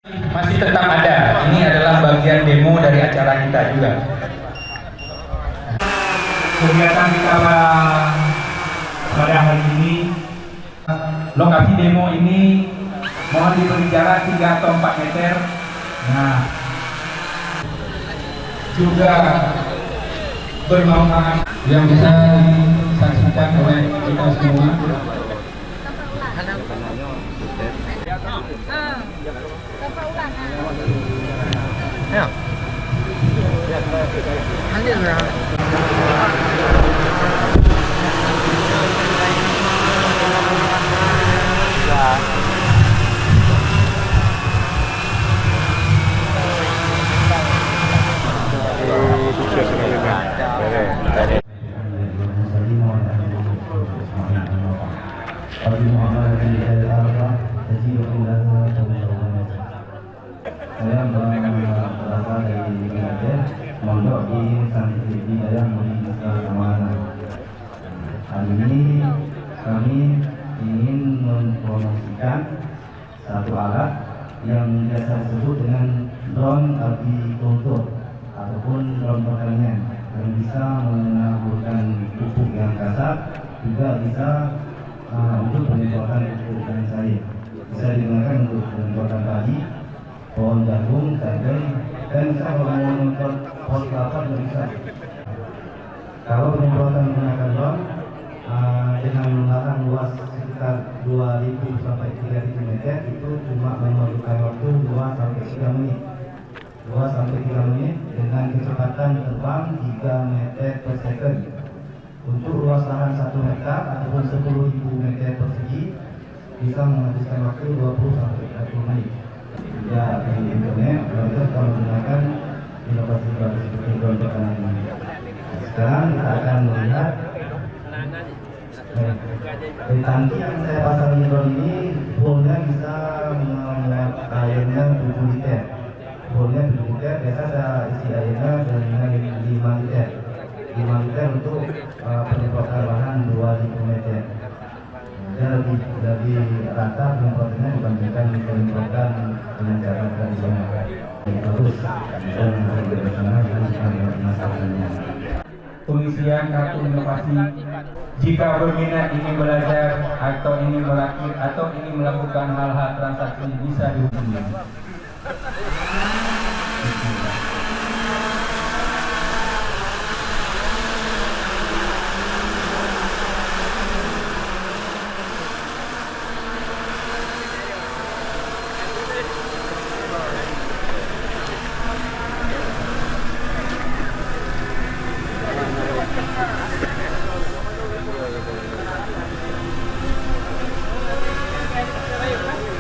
Masih tetap ada. Ini adalah bagian demo dari acara kita juga. Kegiatan kita pada hari ini, lokasi demo ini mohon diberi jarak 3 atau 4 meter. Nah, juga bermanfaat yang bisa disaksikan oleh kita semua. Ya. Saya berasal dari Aceh, mondok di Santri Daya Mulia Kamana. Hari ini kami ingin mempromosikan satu alat yang biasa disebut dengan drone agrikultur ataupun drone pertanian yang bisa menaburkan pupuk yang kasar, juga bisa untuk penyemprotan pupuk dan cair. Bisa digunakan untuk penyemprotan padi, pohon jagung, cabai, dan bisa mengontrol pohon kelapa juga bisa. Kalau penyemprotan menggunakan drone dengan lahan luas sekitar 2.000 sampai 3.000 meter itu cuma memerlukan waktu 2 sampai 3 menit. 2 sampai 3 menit dengan kecepatan terbang 3 meter per second. Untuk luas lahan 1 hektar ataupun 10.000 meter persegi bisa menghabiskan waktu 20 sampai 30 menit. Ya, di internet belajar kalau menggunakan inovasi-inovasi seperti drone pertanian. Sekarang kita akan melihat di tangki yang saya pasang di drone ini, fullnya bisa memuat airnya 7 liter. Fullnya 7 liter, biasa saya isi airnya dengan 5 liter. 5 liter untuk penyemprotan lahan 2.000 meter. Dia lebih rata penyemprotannya dibandingkan penyemprotan dengan cara tradisional. Bagus dan bersama dengan masalahnya. Pengisian kartu inovasi. Jika berminat ingin belajar atau ingin merakit atau ingin melakukan hal-hal transaksi bisa dihubungi.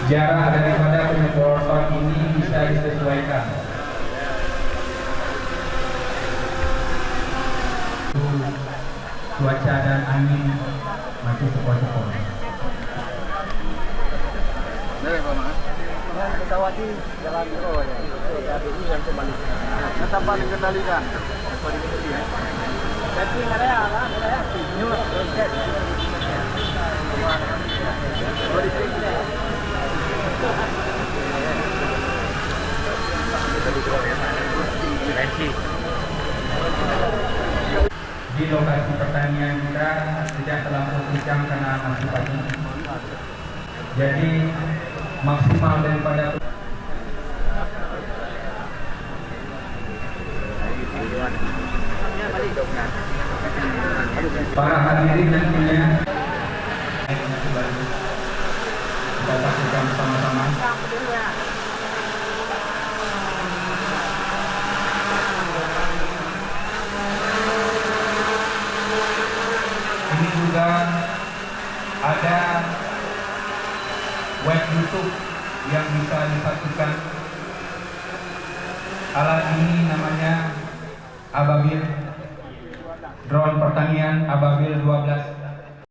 Jarak daripada penyemprotan ini bisa disesuaikan. Cuaca dan angin masih sepoi-sepoi. Pesawati jalan bawah ya. ABI yang kembali. Tanpa dikendalikan. Jadi ada ya. Di lokasi pertanian kita tidak terlalu kencang karena masih pagi. Jadi maksimal daripada para hadirin nantinya kita saksikan sama-sama. Ini juga ada web YouTube yang bisa disaksikan. Alat ini namanya Ababil, drone pertanian Ababil 12.